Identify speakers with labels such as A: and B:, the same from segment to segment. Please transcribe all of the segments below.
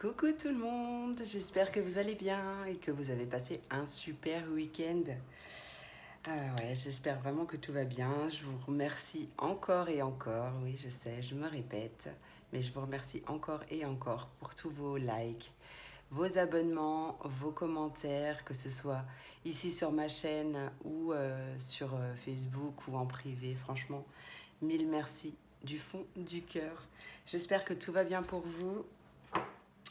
A: Coucou tout le monde, j'espère que vous allez bien et que vous avez passé un super week-end. Ouais, j'espère vraiment que tout va bien. Je vous remercie encore et encore, oui je sais, je me répète, mais je vous remercie encore et encore pour tous vos likes, vos abonnements, vos commentaires, que ce soit ici sur ma chaîne ou sur Facebook ou en privé. Franchement, mille merci du fond du cœur. J'espère que tout va bien pour vous.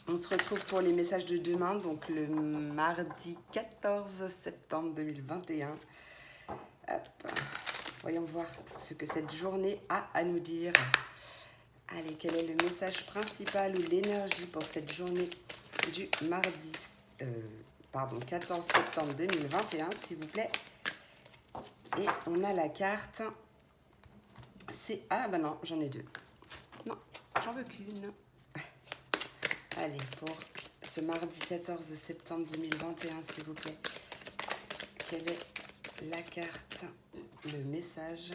A: On se retrouve pour les messages de demain, donc le mardi 14 septembre 2021. Hop. Voyons voir ce que cette journée a à nous dire. Allez, quel est le message principal ou l'énergie pour cette journée du mardi 14 septembre 2021, s'il vous plaît. Et on a la carte. C'est... Ah bah non, j'en ai deux. Non, j'en veux qu'une. Allez, pour ce mardi 14 septembre 2021, s'il vous plaît. Quelle est la carte, le message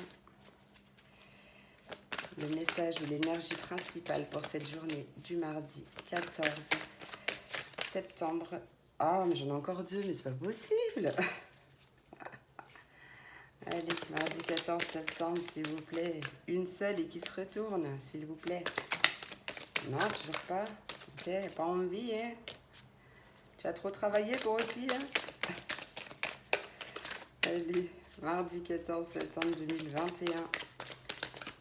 A: ou l'énergie principale pour cette journée du mardi 14 septembre. Ah, mais j'en ai encore deux, mais c'est pas possible. Allez, mardi 14 septembre, s'il vous plaît. Une seule et qui se retourne, s'il vous plaît. Non, toujours pas. Ok, pas envie, hein. Tu as trop travaillé toi aussi, hein. Allez, mardi 14 septembre 2021.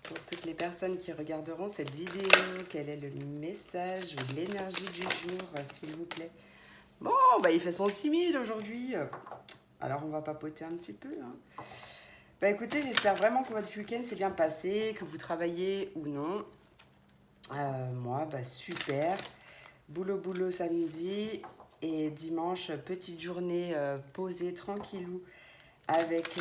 A: Pour toutes les personnes qui regarderont cette vidéo, quel est le message ou l'énergie du jour, s'il vous plaît. Bon, bah il fait son timide aujourd'hui. Alors on va papoter un petit peu, hein. Bah écoutez, j'espère vraiment que votre week-end s'est bien passé, que vous travaillez ou non. Moi, bah super. Boulot samedi et dimanche, petite journée posée, tranquillou, avec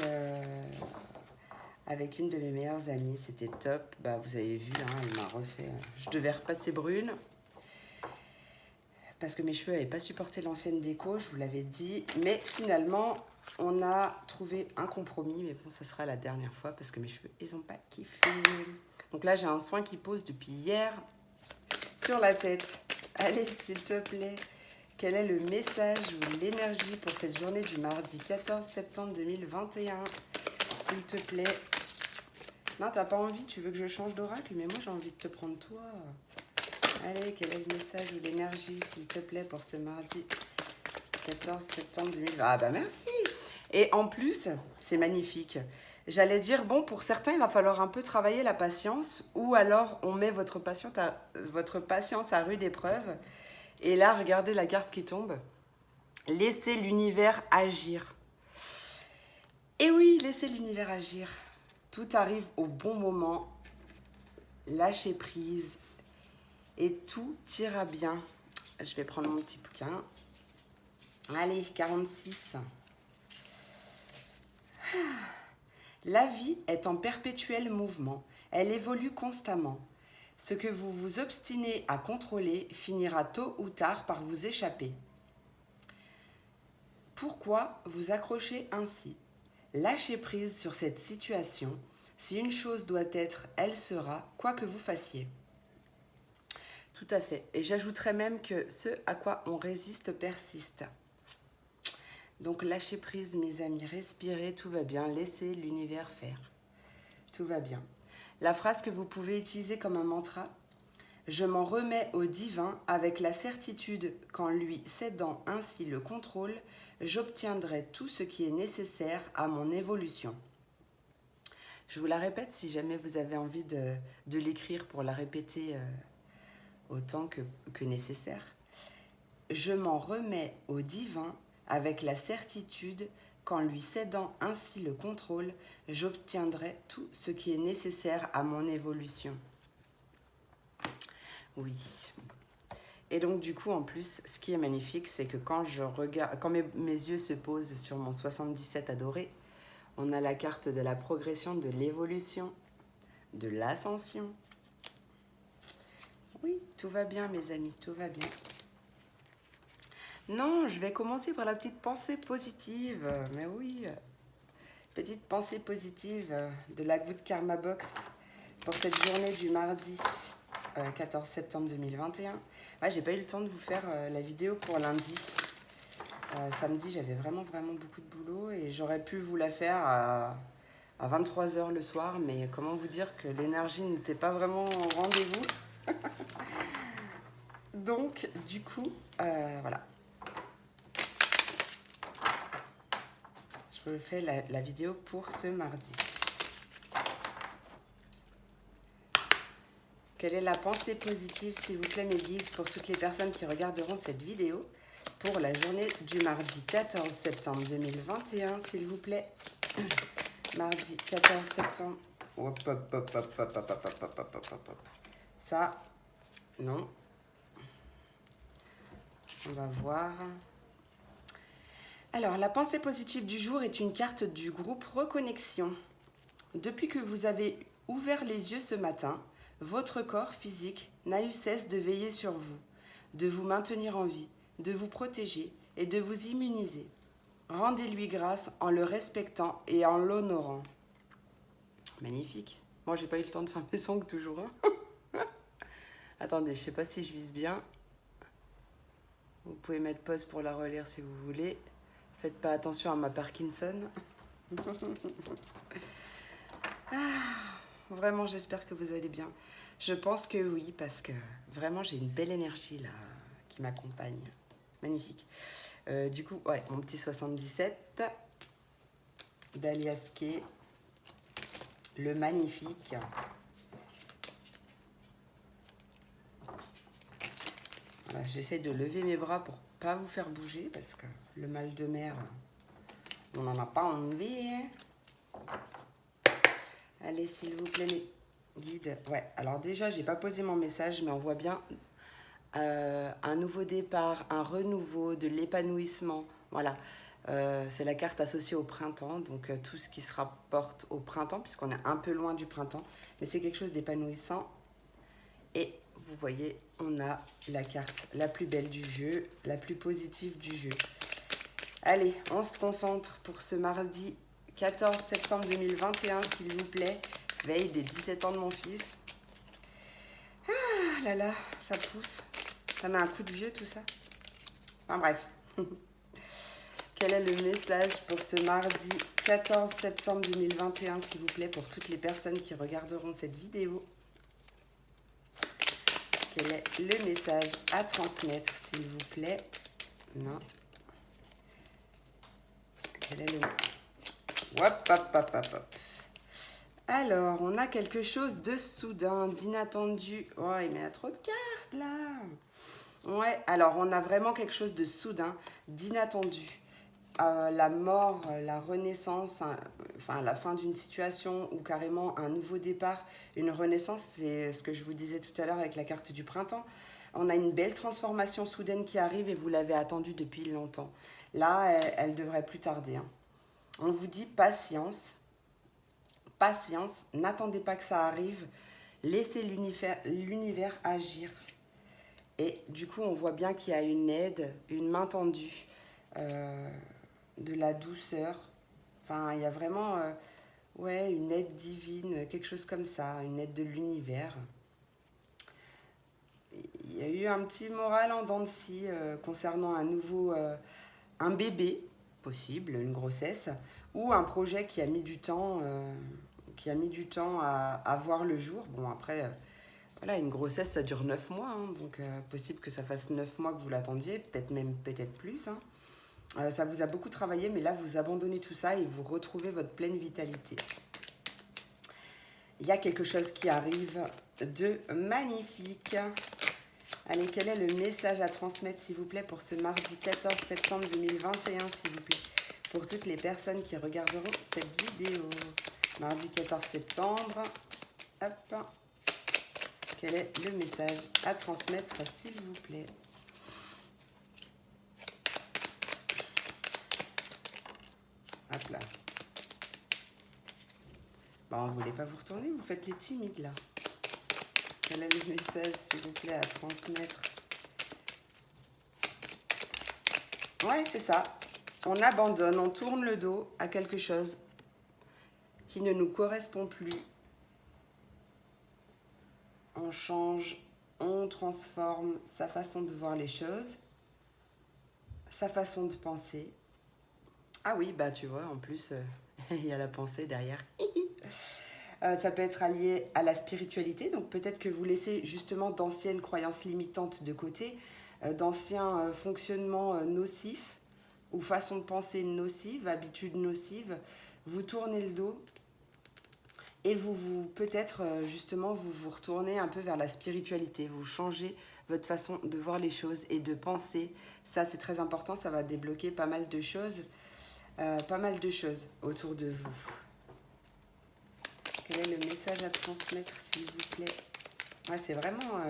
A: une de mes meilleures amies. C'était top. Bah, vous avez vu, hein, elle m'a refait... Je devais repasser brune parce que mes cheveux n'avaient pas supporté l'ancienne déco, je vous l'avais dit. Mais finalement, on a trouvé un compromis. Mais bon, ça sera la dernière fois parce que mes cheveux, ils n'ont pas kiffé. Donc là, j'ai un soin qui pose depuis hier sur la tête. Allez, s'il te plaît, quel est le message ou l'énergie pour cette journée du mardi 14 septembre 2021? S'il te plaît. Non, t'as pas envie, tu veux que je change d'oracle, mais moi j'ai envie de te prendre toi. Allez, quel est le message ou l'énergie, s'il te plaît, pour ce mardi 14 septembre 2020? Ah bah merci. Et en plus, c'est magnifique. J'allais dire, bon, pour certains, il va falloir un peu travailler la patience, ou alors on met votre patience à rude épreuve. Et là, regardez la carte qui tombe. Laissez l'univers agir. Et oui, laissez l'univers agir. Tout arrive au bon moment. Lâchez prise. Et tout ira bien. Je vais prendre mon petit bouquin. Allez, 46. La vie est en perpétuel mouvement. Elle évolue constamment. Ce que vous vous obstinez à contrôler finira tôt ou tard par vous échapper. Pourquoi vous accrochez ainsi? Lâchez prise sur cette situation. Si une chose doit être, elle sera, quoi que vous fassiez. Tout à fait. Et j'ajouterais même que ce à quoi on résiste persiste. Donc lâchez prise, mes amis, respirez, tout va bien, laissez l'univers faire. Tout va bien. La phrase que vous pouvez utiliser comme un mantra: je m'en remets au divin avec la certitude qu'en lui cédant ainsi le contrôle, j'obtiendrai tout ce qui est nécessaire à mon évolution. Je vous la répète si jamais vous avez envie de l'écrire pour la répéter autant que nécessaire. Je m'en remets au divin avec la certitude qu'en lui cédant ainsi le contrôle, j'obtiendrai tout ce qui est nécessaire à mon évolution. Oui. Et donc du coup, en plus, ce qui est magnifique, c'est que quand mes yeux se posent sur mon 77 adoré, on a la carte de la progression, de l'évolution, de l'ascension. Oui, tout va bien, mes amis, tout va bien. Non, je vais commencer par la petite pensée positive. Mais oui, petite pensée positive de la Good Karma Box pour cette journée du mardi 14 septembre 2021. Ouais, j'ai pas eu le temps de vous faire la vidéo pour lundi. Samedi, j'avais vraiment beaucoup de boulot et j'aurais pu vous la faire à 23 h le soir, mais comment vous dire que l'énergie n'était pas vraiment au rendez-vous. Donc, du coup, voilà. Je vous fais la vidéo pour ce mardi. Quelle est la pensée positive, s'il vous plaît, mes guides, pour toutes les personnes qui regarderont cette vidéo pour la journée du mardi 14 septembre 2021, s'il vous plaît. Mardi 14 septembre. Hop, hop, hop, hop, hop, hop, hop, hop, hop, hop, hop, hop. Ça, non. On va voir. Alors, la pensée positive du jour est une carte du groupe Reconnexion. Depuis que vous avez ouvert les yeux ce matin, votre corps physique n'a eu cesse de veiller sur vous, de vous maintenir en vie, de vous protéger et de vous immuniser. Rendez-lui grâce en le respectant et en l'honorant. Magnifique. Moi, j'ai pas eu le temps de faire mes sangles toujours. Hein. Attendez, je sais pas si je vise bien. Vous pouvez mettre pause pour la relire si vous voulez. Faites pas attention à ma Parkinson. Vraiment, j'espère que vous allez bien. Je pense que oui, parce que vraiment, j'ai une belle énergie là qui m'accompagne. Magnifique. Du coup, ouais, mon petit 77 d'Alias Kay, le magnifique. Voilà, j'essaie de lever mes bras pour pas vous faire bouger parce que le mal de mer, on n'en a pas envie. Allez, s'il vous plaît, mes guides. Ouais, alors déjà, j'ai pas posé mon message, mais on voit bien un nouveau départ, un renouveau, de l'épanouissement. Voilà, c'est la carte associée au printemps, donc tout ce qui se rapporte au printemps, puisqu'on est un peu loin du printemps, mais c'est quelque chose d'épanouissant. Et vous voyez, on a la carte la plus belle du jeu, la plus positive du jeu. Allez, on se concentre pour ce mardi 14 septembre 2021, s'il vous plaît. Veille des 17 ans de mon fils. Ah là là, ça pousse. Ça met un coup de vieux tout ça. Enfin bref. Quel est le message pour ce mardi 14 septembre 2021, s'il vous plaît, pour toutes les personnes qui regarderont cette vidéo? Quel est le message à transmettre, s'il vous plaît? Non. Quel est le... Hop, hop, hop, hop, hop. Alors, on a quelque chose de soudain, d'inattendu. Oh, il met trop de cartes, là. Ouais, alors, on a vraiment quelque chose de soudain, d'inattendu. La mort, la renaissance, enfin, la fin d'une situation ou carrément un nouveau départ, une renaissance, c'est ce que je vous disais tout à l'heure avec la carte du printemps. On a une belle transformation soudaine qui arrive et vous l'avez attendue depuis longtemps. Là, elle devrait plus tarder, hein. On vous dit patience, patience, n'attendez pas que ça arrive, laissez l'univers agir. Et du coup, on voit bien qu'il y a une aide, une main tendue, de la douceur. Enfin, il y a vraiment ouais, une aide divine, quelque chose comme ça, une aide de l'univers. Il y a eu un petit moral en dents de scie concernant un bébé, possible, une grossesse, ou un projet qui a mis du temps, à voir le jour. Bon, après, voilà, une grossesse, ça dure 9 mois, hein, donc possible que ça fasse 9 mois que vous l'attendiez, peut-être même, peut-être plus. Hein. Ça vous a beaucoup travaillé, mais là, vous abandonnez tout ça et vous retrouvez votre pleine vitalité. Il y a quelque chose qui arrive de magnifique. Allez, quel est le message à transmettre, s'il vous plaît, pour ce mardi 14 septembre 2021, s'il vous plaît, pour toutes les personnes qui regarderont cette vidéo. Mardi 14 septembre. Hop. Quel est le message à transmettre, s'il vous plaît? Hop là. Bon, vous ne voulez pas vous retourner, vous faites les timides, là. Quel est le message, s'il vous plaît, à transmettre? Ouais, c'est ça. On abandonne, on tourne le dos à quelque chose qui ne nous correspond plus. On change, on transforme sa façon de voir les choses, sa façon de penser. Ah oui, bah tu vois, en plus, il y a la pensée derrière. Ça peut être allié à la spiritualité, donc peut-être que vous laissez justement d'anciennes croyances limitantes de côté, d'anciens fonctionnements nocifs ou façons de penser nocives, habitudes nocives. Vous tournez le dos et vous peut-être justement vous retournez un peu vers la spiritualité, vous changez votre façon de voir les choses et de penser. Ça c'est très important, ça va débloquer pas mal de choses autour de vous. Quel est le message à transmettre, s'il vous plaît? Ouais, c'est vraiment...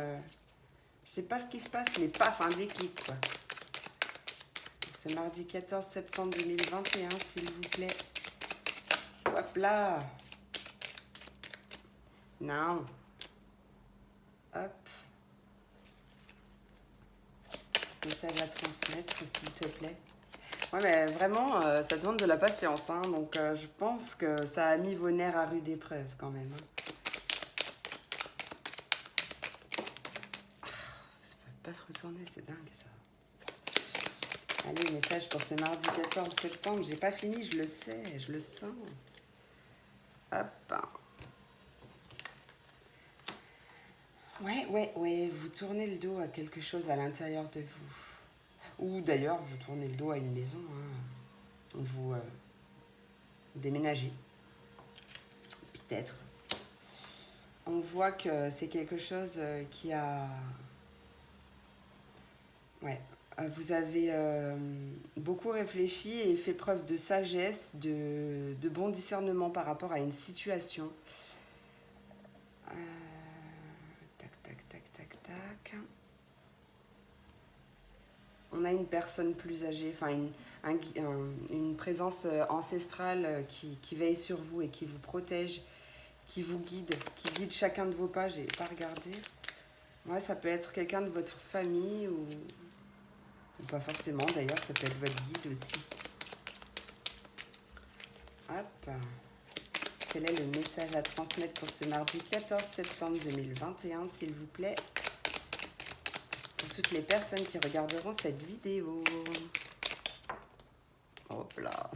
A: je sais pas ce qui se passe, mais paf, un déclic, quoi. Ce mardi 14 septembre 2021, s'il vous plaît. Hop là. Non. Hop. Message à transmettre, s'il te plaît. Ouais, mais vraiment, ça demande de la patience, hein, donc je pense que ça a mis vos nerfs à rude épreuve, quand même. Hein. Ça peut pas se retourner, c'est dingue, ça. Allez, message pour ce mardi 14 septembre. J'ai pas fini, je le sais, je le sens. Hop. Ouais, vous tournez le dos à quelque chose à l'intérieur de vous. Ou d'ailleurs, vous tournez le dos à une maison. Hein. Vous déménagez. Peut-être. On voit que c'est quelque chose qui a... Ouais. Vous avez beaucoup réfléchi et fait preuve de sagesse, de bon discernement par rapport à une situation. Tac. On a une personne plus âgée, enfin une présence ancestrale qui veille sur vous et qui vous protège, qui vous guide, qui guide chacun de vos pas. J'ai pas regardé. Ouais, ça peut être quelqu'un de votre famille ou pas forcément d'ailleurs, ça peut être votre guide aussi. Hop. Quel est le message à transmettre pour ce mardi 14 septembre 2021, s'il vous plaît? Pour toutes les personnes qui regarderont cette vidéo. Hop là.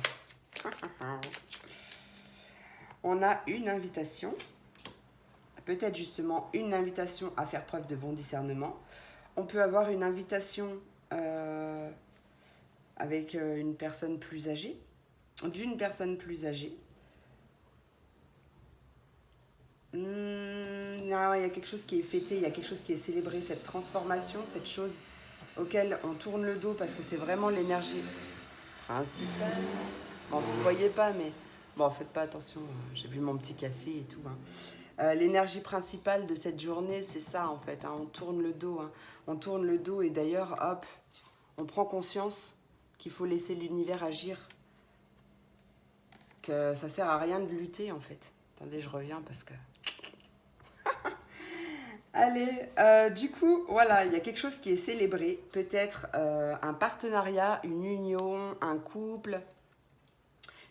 A: On a une invitation. Peut-être justement une invitation à faire preuve de bon discernement. On peut avoir une invitation avec une personne plus âgée, d'une personne plus âgée. Non, il y a quelque chose qui est fêté, il y a quelque chose qui est célébré, cette transformation, cette chose auquel on tourne le dos parce que c'est vraiment l'énergie principale. Bon, vous ne voyez pas, mais bon, faites pas attention, j'ai bu mon petit café et tout. Hein. L'énergie principale de cette journée, c'est ça en fait, hein, on tourne le dos. Hein. On tourne le dos et d'ailleurs, hop, on prend conscience qu'il faut laisser l'univers agir, que ça sert à rien de lutter en fait. Attendez, je reviens parce que... Allez, du coup, voilà, il y a quelque chose qui est célébré. Peut-être un partenariat, une union, un couple,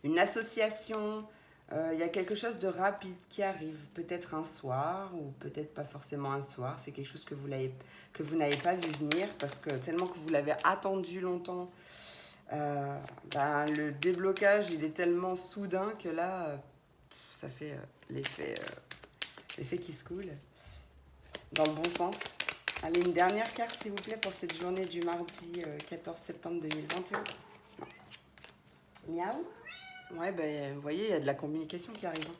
A: une association. Il y a quelque chose de rapide qui arrive. Peut-être un soir ou peut-être pas forcément un soir. C'est quelque chose que vous n'avez pas vu venir parce que tellement que vous l'avez attendu longtemps. Le déblocage, il est tellement soudain que là, ça fait l'effet qui se coule. Dans le bon sens. Allez, une dernière carte, s'il vous plaît, pour cette journée du mardi 14 septembre 2021. Miaou. Ouais, ben, vous voyez, il y a de la communication qui arrive. Hein.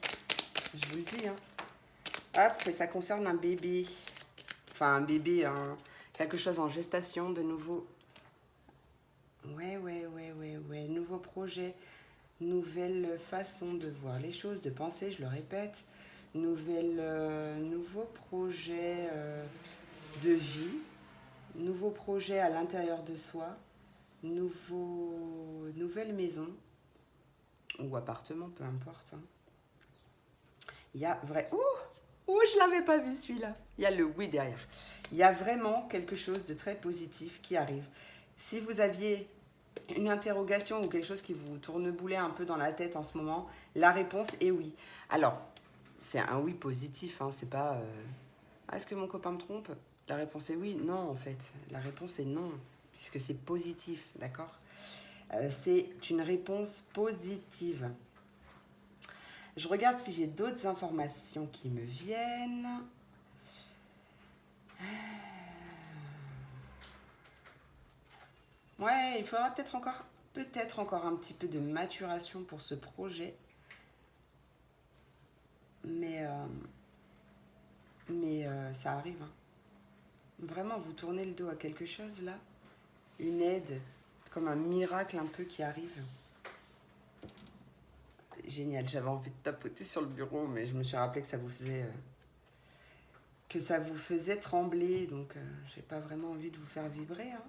A: Je vous le dis. Hein. Hop, et ça concerne un bébé. Enfin, un bébé, hein, quelque chose en gestation, de nouveau. Ouais. Nouveau projet, nouvelle façon de voir les choses, de penser, je le répète. Nouveau projet de vie, nouveau projet à l'intérieur de soi, nouvelle maison ou appartement, peu importe. Hein. Il y a vrai... Ouh, je l'avais pas vu celui-là. Il y a le oui derrière. Il y a vraiment quelque chose de très positif qui arrive. Si vous aviez une interrogation ou quelque chose qui vous tourneboulait un peu dans la tête en ce moment, la réponse est oui. Alors, c'est un oui positif, hein, c'est pas... Est-ce que mon copain me trompe? La réponse est oui. Non, en fait. La réponse est non, puisque c'est positif, d'accord? C'est une réponse positive. Je regarde si j'ai d'autres informations qui me viennent. Ouais, il faudra peut-être encore un petit peu de maturation pour ce projet. Mais ça arrive. Hein. Vraiment, vous tournez le dos à quelque chose là. Une aide, comme un miracle un peu qui arrive. Génial, j'avais envie de tapoter sur le bureau, mais je me suis rappelé que ça vous faisait trembler, donc j'ai pas vraiment envie de vous faire vibrer. Hein.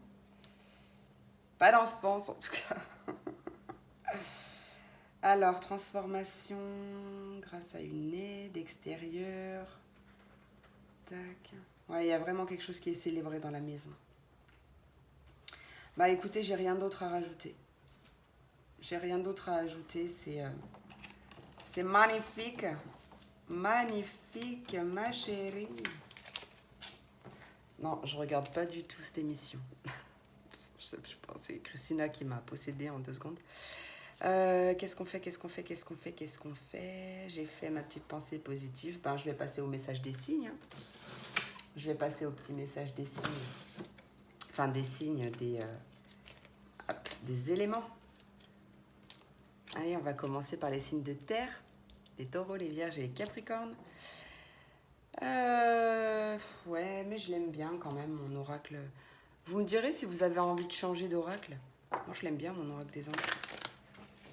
A: Pas dans ce sens en tout cas. Alors, transformation grâce à une aide extérieure. Tac. Ouais, il y a vraiment quelque chose qui est célébré dans la maison. Bah écoutez, j'ai rien d'autre à rajouter. C'est magnifique. Magnifique, ma chérie. Non, je regarde pas du tout cette émission. Je pense que c'est Christina qui m'a possédée en 2 secondes. Qu'est-ce qu'on fait? J'ai fait ma petite pensée positive. Ben, je vais passer au message des signes. Hein. Je vais passer au petit message des signes. Enfin, des signes, des éléments. Allez, on va commencer par les signes de terre. Les taureaux, les vierges et les capricornes. Ouais, mais je l'aime bien quand même, mon oracle. Vous me direz si vous avez envie de changer d'oracle. Moi, je l'aime bien, mon oracle des anges.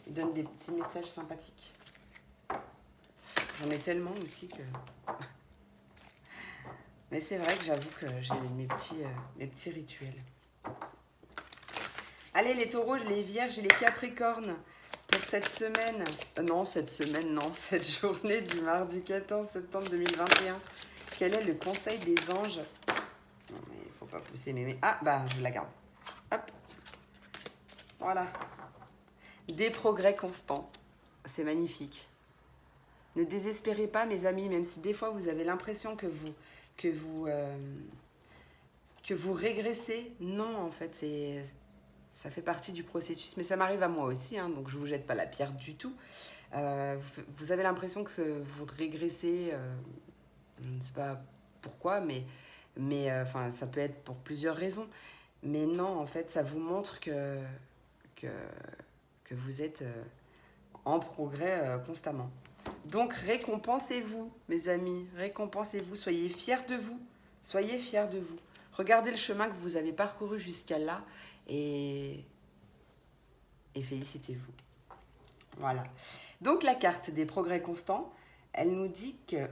A: Il donne des petits messages sympathiques. J'en ai tellement aussi que... Mais c'est vrai que j'avoue que j'ai mes petits rituels. Allez, les taureaux, les vierges et les capricornes, pour cette semaine... cette journée du mardi 14 septembre 2021. Quel est le conseil des anges? Non, mais il faut pas pousser mémé. Ah, bah, je la garde. Hop. Voilà. Des progrès constants. C'est magnifique. Ne désespérez pas, mes amis, même si des fois vous avez l'impression que vous régressez. Non, en fait, ça fait partie du processus. Mais ça m'arrive à moi aussi, hein, donc je ne vous jette pas la pierre du tout. Vous avez l'impression que vous régressez, je ne sais pas pourquoi, mais ça peut être pour plusieurs raisons. Mais non, en fait, ça vous montre que vous êtes en progrès constamment. Donc, récompensez-vous, mes amis, récompensez-vous, soyez fiers de vous, Regardez le chemin que vous avez parcouru jusqu'à là et félicitez-vous. Voilà. Donc, la carte des progrès constants, elle nous dit que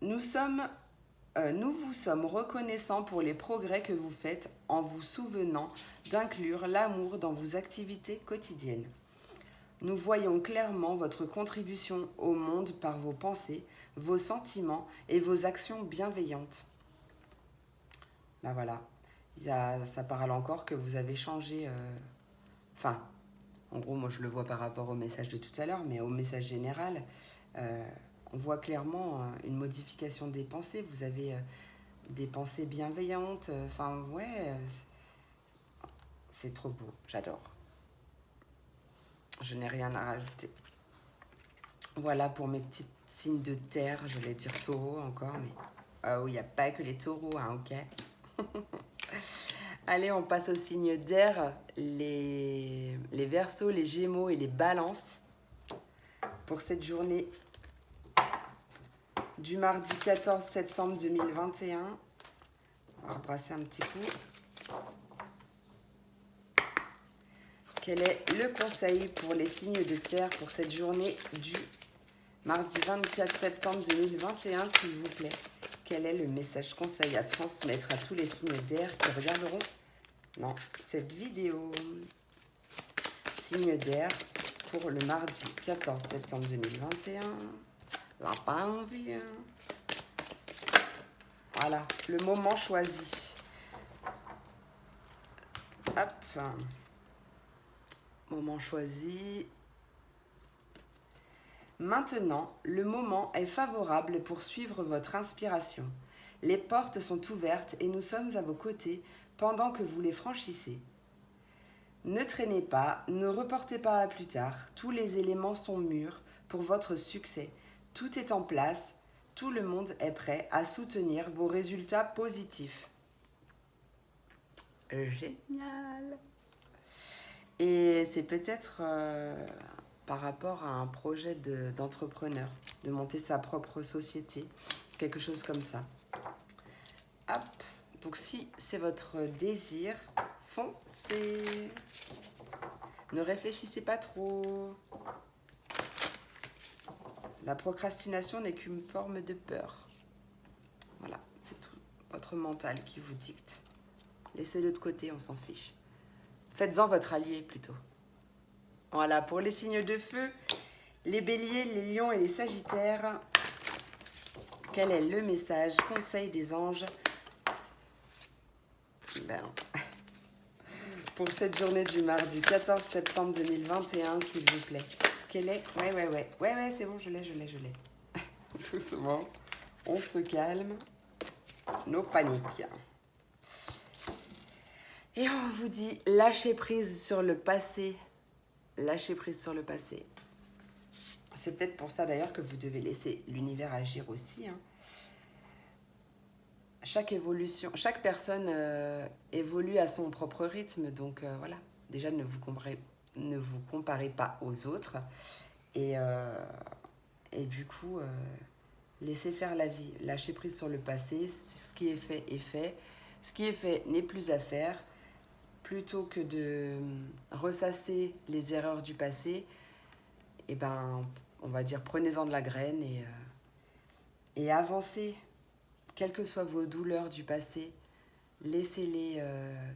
A: nous vous sommes reconnaissants pour les progrès que vous faites en vous souvenant d'inclure l'amour dans vos activités quotidiennes. Nous voyons clairement votre contribution au monde par vos pensées, vos sentiments et vos actions bienveillantes. Ben voilà, ça parle encore que vous avez changé... en gros, moi je le vois par rapport au message de tout à l'heure, mais au message général, on voit clairement une modification des pensées. Vous avez des pensées bienveillantes. C'est trop beau, j'adore. Je n'ai rien à rajouter. Voilà pour mes petits signes de terre. Je vais dire taureau encore, mais il n'y a pas que les taureaux, hein, ok. Allez, on passe aux signes d'air, les verseaux, les gémeaux et les balances. Pour cette journée du mardi 14 septembre 2021. On va rebrasser un petit coup. Quel est le conseil pour les signes de terre pour cette journée du mardi 24 septembre 2021, s'il vous plaît? Quel est le message conseil à transmettre à tous les signes d'air qui regarderont cette vidéo? Signe d'air pour le mardi 14 septembre 2021. Lapin vient. Voilà, le moment choisi. Hop. Moment choisi. Maintenant, le moment est favorable pour suivre votre inspiration. Les portes sont ouvertes et nous sommes à vos côtés pendant que vous les franchissez. Ne traînez pas, ne reportez pas à plus tard. Tous les éléments sont mûrs pour votre succès. Tout est en place. Tout le monde est prêt à soutenir vos résultats positifs. Génial! Et c'est peut-être par rapport à un projet d'entrepreneur, de monter sa propre société, quelque chose comme ça. Hop! Donc si c'est votre désir, foncez! Ne réfléchissez pas trop. La procrastination n'est qu'une forme de peur. Voilà, c'est tout votre mental qui vous dicte. Laissez-le de côté, on s'en fiche. Faites-en votre allié plutôt. Voilà, pour les signes de feu, les béliers, les lions et les sagittaires, quel est le message, conseil des anges pour cette journée du mardi 14 septembre 2021, s'il vous plaît. Quel est... Ouais, c'est bon, je l'ai. Doucement, on se calme. Nos paniques. Et on vous dit, lâchez prise sur le passé. Lâchez prise sur le passé. C'est peut-être pour ça d'ailleurs que vous devez laisser l'univers agir aussi. Chaque évolution, chaque personne évolue à son propre rythme. Donc voilà, déjà ne vous comparez pas aux autres. Et du coup, laissez faire la vie. Lâchez prise sur le passé. Ce qui est fait est fait. Ce qui est fait n'est plus à faire. Plutôt que de ressasser les erreurs du passé, eh ben, on va dire prenez-en de la graine et avancez. Quelles que soient vos douleurs du passé, laissez-les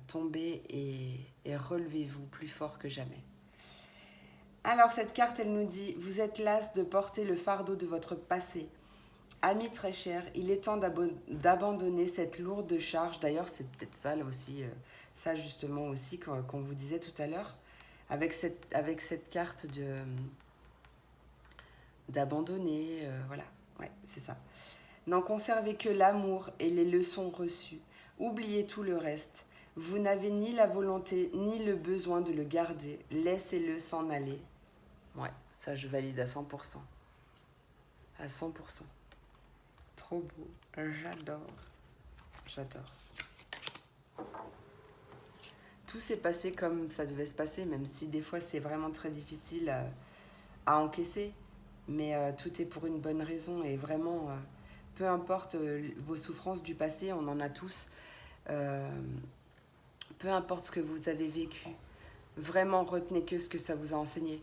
A: tomber et relevez-vous plus fort que jamais. Alors cette carte, elle nous dit, vous êtes las de porter le fardeau de votre passé. Amis très chers, il est temps d'abandonner cette lourde charge. D'ailleurs, c'est peut-être ça là aussi, ça justement aussi qu'on vous disait tout à l'heure, avec cette carte d'abandonner, voilà, ouais, c'est ça. N'en conservez que l'amour et les leçons reçues. Oubliez tout le reste. Vous n'avez ni la volonté ni le besoin de le garder. Laissez-le s'en aller. Ouais, ça je valide à 100%. À 100%. Trop beau. J'adore. Tout s'est passé comme ça devait se passer, même si des fois c'est vraiment très difficile à encaisser. Mais tout est pour une bonne raison et vraiment, peu importe vos souffrances du passé, on en a tous. Peu importe ce que vous avez vécu, vraiment retenez que ce que ça vous a enseigné.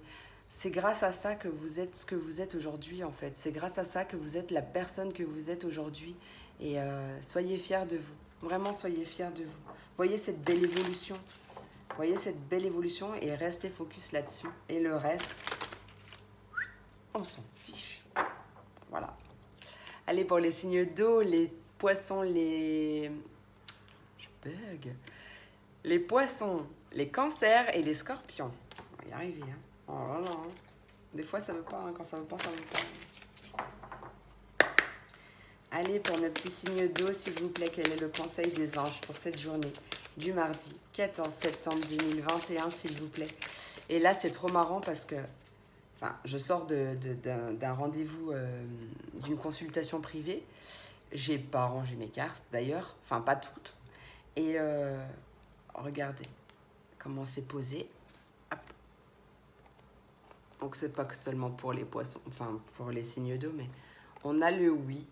A: C'est grâce à ça que vous êtes ce que vous êtes aujourd'hui en fait. C'est grâce à ça que vous êtes la personne que vous êtes aujourd'hui. Et soyez fiers de vous. Vraiment, soyez fiers de vous. Voyez cette belle évolution. Voyez cette belle évolution et restez focus là-dessus. Et le reste, on s'en fiche. Voilà. Allez, pour les signes d'eau, les poissons, les poissons, les cancers et les scorpions. On va y arriver, hein. Oh là là. Des fois, ça veut pas, hein. Quand ça veut pas, ça veut pas. Allez, pour nos petits signes d'eau, s'il vous plaît, quel est le conseil des anges pour cette journée du mardi 14 septembre 2021, s'il vous plaît. Et là, c'est trop marrant parce que je sors d'un rendez-vous, d'une consultation privée. J'ai pas rangé mes cartes, d'ailleurs. Enfin, pas toutes. Et regardez comment c'est posé. Hop. Donc, c'est pas que seulement pour les poissons, enfin, pour les signes d'eau, mais on a le oui,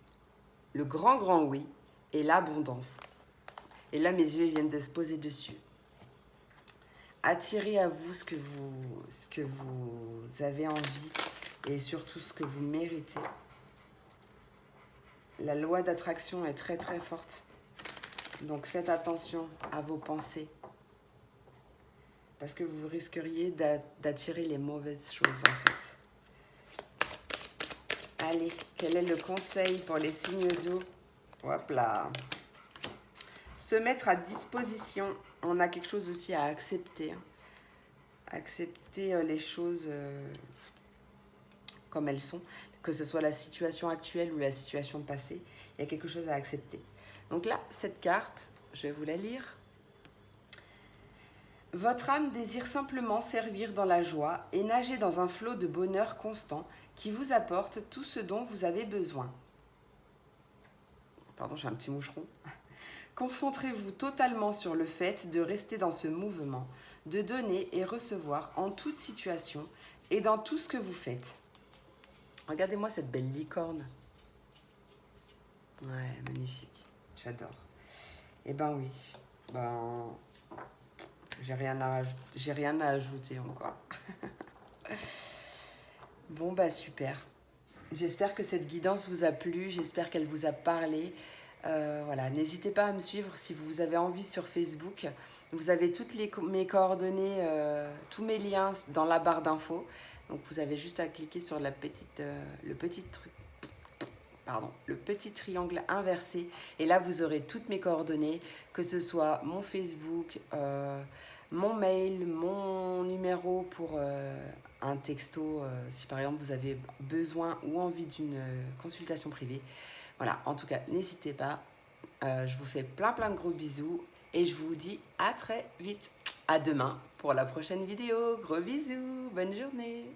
A: le grand oui et l'abondance. Et là, mes yeux viennent de se poser dessus. Attirez à vous ce que vous avez envie et surtout ce que vous méritez. La loi d'attraction est très très forte. Donc faites attention à vos pensées. Parce que vous risqueriez d'attirer les mauvaises choses en fait. Allez, quel est le conseil pour les signes d'eau? Hop là. Se mettre à disposition. On a quelque chose aussi à accepter. Accepter les choses comme elles sont. Que ce soit la situation actuelle ou la situation passée. Il y a quelque chose à accepter. Donc là, cette carte, je vais vous la lire. Votre âme désire simplement servir dans la joie et nager dans un flot de bonheur constant qui vous apporte tout ce dont vous avez besoin. Pardon, j'ai un petit moucheron. Concentrez-vous totalement sur le fait de rester dans ce mouvement, de donner et recevoir en toute situation et dans tout ce que vous faites. Regardez-moi cette belle licorne. Ouais, magnifique. J'adore. Eh ben oui. J'ai rien à ajouter encore. Bon, super. J'espère que cette guidance vous a plu. J'espère qu'elle vous a parlé. Voilà, n'hésitez pas à me suivre si vous avez envie sur Facebook. Vous avez toutes mes coordonnées, tous mes liens dans la barre d'infos. Donc vous avez juste à cliquer sur le petit triangle inversé. Et là, vous aurez toutes mes coordonnées, que ce soit mon Facebook, mon mail, mon numéro pour un texto, si par exemple vous avez besoin ou envie d'une consultation privée. Voilà, en tout cas, n'hésitez pas. Je vous fais plein de gros bisous et je vous dis à très vite. À demain pour la prochaine vidéo. Gros bisous, bonne journée.